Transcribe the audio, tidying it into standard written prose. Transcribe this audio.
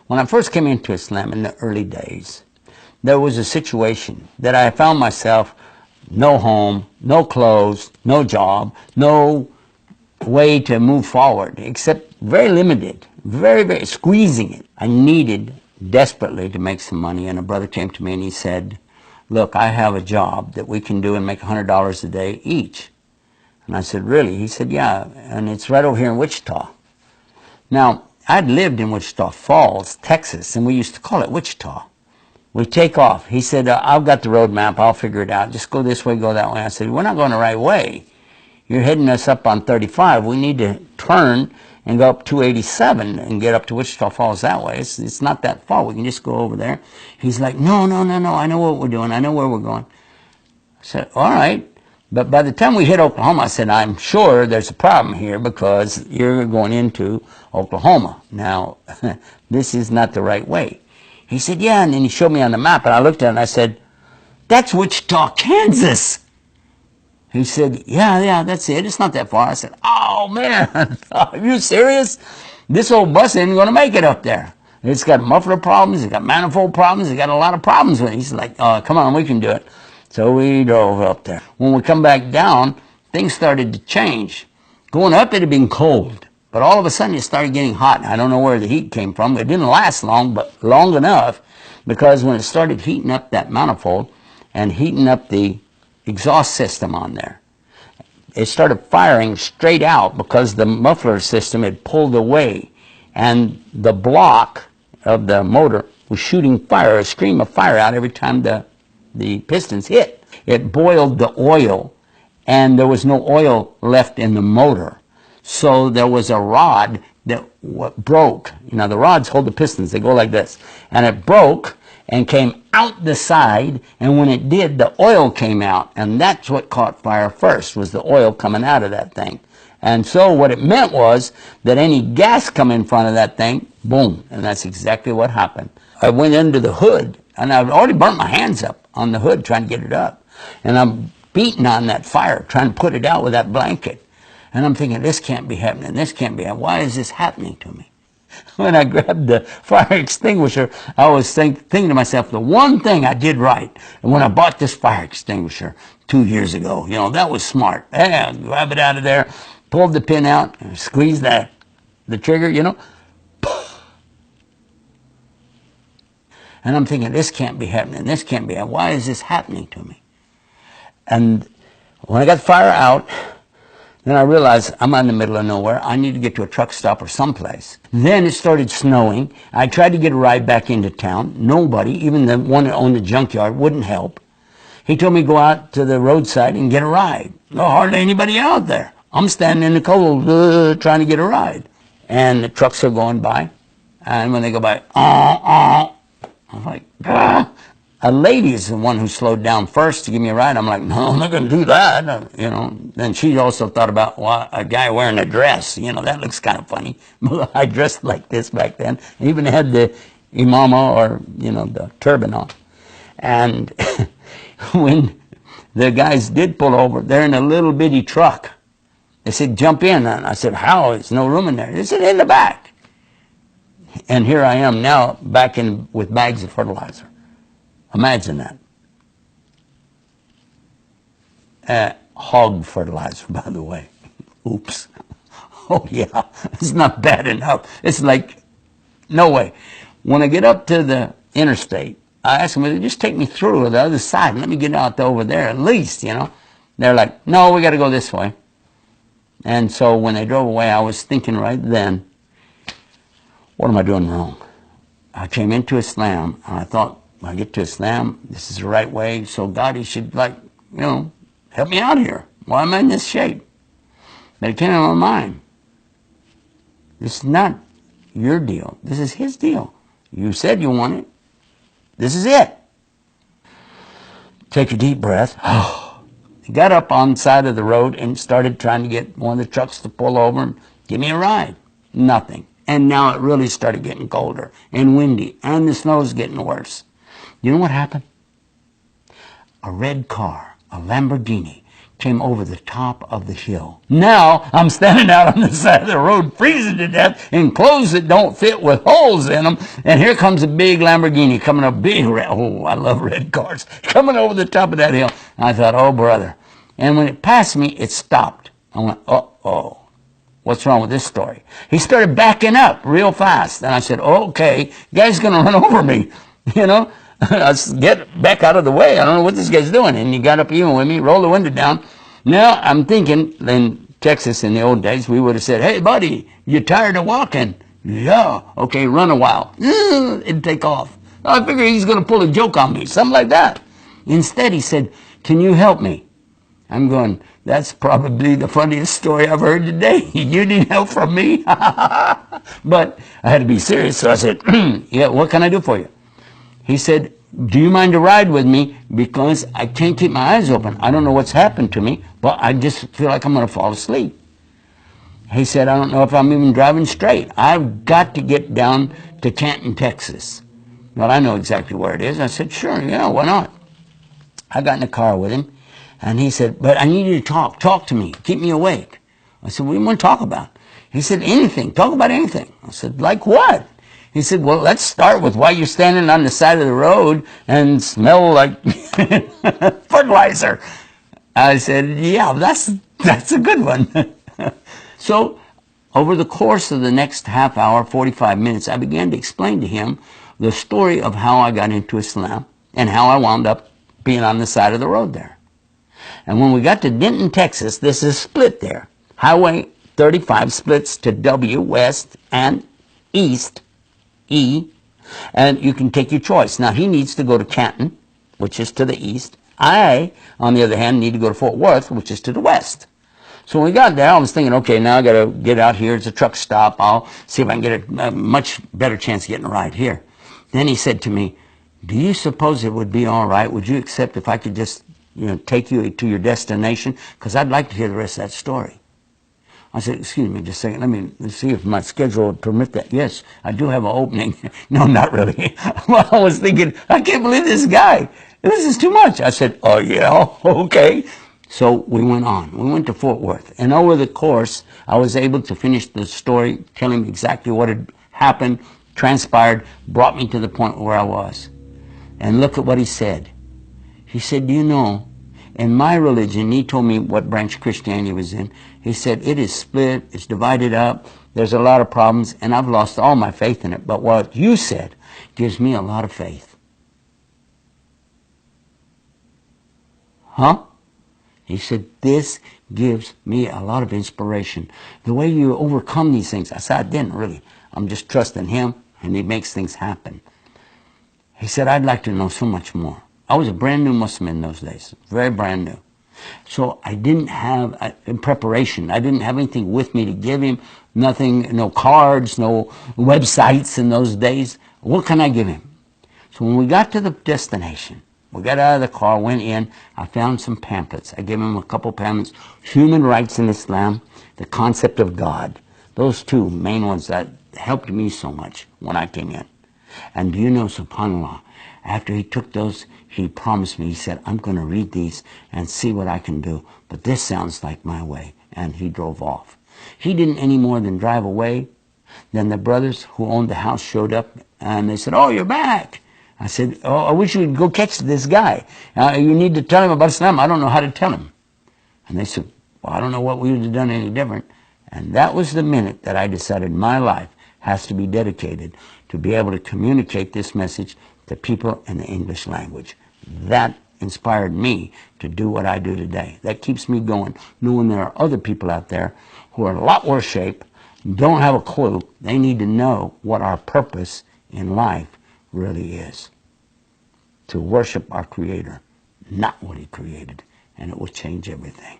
When I first came into Islam in the early days, there was a situation that I found myself no home, no clothes, no job, no way to move forward, except very limited, very squeezing it. I needed desperately to make some money, and a brother came to me and he said, look, I have a job that we can do and make $100 a day each. And I said, really? He said, yeah, and it's right over here in Wichita. Now, I'd lived in Wichita Falls, Texas, and we used to call it Wichita. We take off. He said, I've got the road map, I'll figure it out. Just go this way, go that way. I said, we're not going the right way. You're heading us up on 35. We need to turn and go up 287 and get up to Wichita Falls that way. It's not that far. We can just go over there. He's like, no, I know what we're doing. I know where we're going. I said, all right. But by the time we hit Oklahoma, I said, I'm sure there's a problem here because you're going into Oklahoma. Now, this is not the right way. He said, yeah, and then he showed me on the map, and I looked at it and I said, that's Wichita, Kansas. He said, yeah, that's it. It's not that far. I said, oh, man, are you serious? This old bus ain't going to make it up there. It's got muffler problems. It's got manifold problems. It's got a lot of problems with it. He's like, oh, come on, we can do it. So we drove up there. When we come back down, things started to change. Going up, it had been cold. But all of a sudden, it started getting hot. I don't know where the heat came from. It didn't last long, but long enough, because when it started heating up that manifold and heating up the exhaust system on there, it started firing straight out because the muffler system had pulled away, and the block of the motor was shooting fire, a stream of fire out every time the pistons hit. It boiled the oil, and there was no oil left in the motor. So there was a rod that broke. You know, the rods hold the pistons. They go like this. And it broke and came out the side, and when it did, the oil came out, and that's what caught fire first, was the oil coming out of that thing. And so what it meant was that any gas come in front of that thing, boom, and that's exactly what happened. I went into the hood, and I'd already burnt my hands up on the hood trying to get it up, and I'm beating on that fire, trying to put it out with that blanket. And I'm thinking, this can't be happening, this can't be happening. Why is this happening to me? When I grabbed the fire extinguisher, I was thinking to myself, the one thing I did right, and when I bought this fire extinguisher 2 years ago, you know, that was smart. Yeah, grab it out of there, pulled the pin out, and squeezed the trigger, you know. And I'm thinking, this can't be happening, this can't be happening. Why is this happening to me? And when I got the fire out, then I realized I'm out in the middle of nowhere. I need to get to a truck stop or someplace. Then it started snowing. I tried to get a ride back into town. Nobody, even the one that owned the junkyard, wouldn't help. He told me to go out to the roadside and get a ride. No, hardly anybody out there. I'm standing in the cold trying to get a ride. And the trucks are going by. And when they go by, I'm like, ah. A lady is the one who slowed down first to give me a ride. I'm like, no, I'm not going to do that. You know. Then she also thought about, well, a guy wearing a dress. You know, that looks kind of funny. I dressed like this back then. I even had the imama, or, you know, the turban on. And when the guys did pull over, they're in a little bitty truck. They said, jump in. And I said, how? There's no room in there. They said, in the back. And here I am now back in with bags of fertilizer. Imagine that. Hog fertilizer, by the way. Oops. Oh, yeah. It's not bad enough. It's like, no way. When I get up to the interstate, I ask them, just take me through to the other side and let me get out over there at least, you know. They're like, no, we got to go this way. And so when they drove away, I was thinking right then, what am I doing wrong? I came into Islam, and I thought, when I get to Islam, this is the right way, so God, he should, like, you know, help me out here. Why am I in this shape? But it came in my mind. This is not your deal. This is his deal. You said you want it. This is it. Take a deep breath. He got up on the side of the road and started trying to get one of the trucks to pull over and give me a ride. Nothing. And now it really started getting colder and windy, and the snow's getting worse. You know what happened? A red car, a Lamborghini, came over the top of the hill. Now I'm standing out on the side of the road, freezing to death, in clothes that don't fit with holes in them. And here comes a big Lamborghini coming up, big red. Oh, I love red cars. Coming over the top of that hill. And I thought, oh, brother. And when it passed me, it stopped. I went, uh-oh. What's wrong with this story? He started backing up real fast. And I said, oh, okay, the guy's going to run over me, you know. I said, get back out of the way. I don't know what this guy's doing. And he got up even with me, rolled the window down. Now I'm thinking, in Texas in the old days, we would have said, hey, buddy, you tired of walking? Yeah. Okay, run a while. It'd take off. I figured he's going to pull a joke on me, something like that. Instead, he said, can you help me? I'm going, that's probably the funniest story I've heard today. You need help from me? But I had to be serious, so I said, yeah, what can I do for you? He said, do you mind to ride with me? Because I can't keep my eyes open. I don't know what's happened to me, but I just feel like I'm going to fall asleep. He said, I don't know if I'm even driving straight. I've got to get down to Canton, Texas. Well, I know exactly where it is. I said, sure, yeah, why not? I got in the car with him, and he said, but I need you to talk. Talk to me. Keep me awake. I said, what do you want to talk about? He said, anything. Talk about anything. I said, like what? He said, well, let's start with why you're standing on the side of the road and smell like fertilizer. I said, yeah, that's a good one. So over the course of the next half hour, 45 minutes, I began to explain to him the story of how I got into Islam and how I wound up being on the side of the road there. And when we got to Denton, Texas, this is split there. Highway 35 splits to W, west, and east, E, and you can take your choice. Now, he needs to go to Canton, which is to the east. I, on the other hand, need to go to Fort Worth, which is to the west. So when we got there, I was thinking, okay, now I got to get out here. It's a truck stop. I'll see if I can get a much better chance of getting a ride here. Then he said to me, do you suppose it would be all right? Would you accept if I could just, take you to your destination? Because I'd like to hear the rest of that story. I said, excuse me just a second. Let me see if my schedule would permit that. Yes, I do have an opening. No, not really. Well, I was thinking, I can't believe this guy. This is too much. I said, oh, yeah, okay. So we went on. We went to Fort Worth. And over the course, I was able to finish the story, tell him exactly what had happened, transpired, brought me to the point where I was. And look at what he said. He said, in my religion, he told me what branch Christianity was in. He said, it is split, it's divided up, there's a lot of problems, and I've lost all my faith in it. But what you said gives me a lot of faith. Huh? He said, this gives me a lot of inspiration. The way you overcome these things. I said, I didn't really. I'm just trusting him, and he makes things happen. He said, I'd like to know so much more. I was a brand new Muslim in those days, very brand new. So I didn't have, in preparation, I didn't have anything with me to give him, nothing, no cards, no websites in those days. What can I give him? So when we got to the destination, we got out of the car, went in, I found some pamphlets. I gave him a couple pamphlets, Human Rights in Islam, The Concept of God. Those two main ones that helped me so much when I came in. And do you know, subhanAllah, after he took those, he promised me, he said, I'm going to read these and see what I can do. But this sounds like my way. And he drove off. He didn't any more than drive away. Then the brothers who owned the house showed up and they said, oh, you're back. I said, oh, I wish you would go catch this guy. You need to tell him about Islam. I don't know how to tell him. And they said, well, I don't know what we would have done any different. And that was the minute that I decided my life has to be dedicated to be able to communicate this message to people in the English language. That inspired me to do what I do today. That keeps me going, knowing there are other people out there who are in a lot worse shape, don't have a clue. They need to know what our purpose in life really is. To worship our Creator, not what He created. And it will change everything.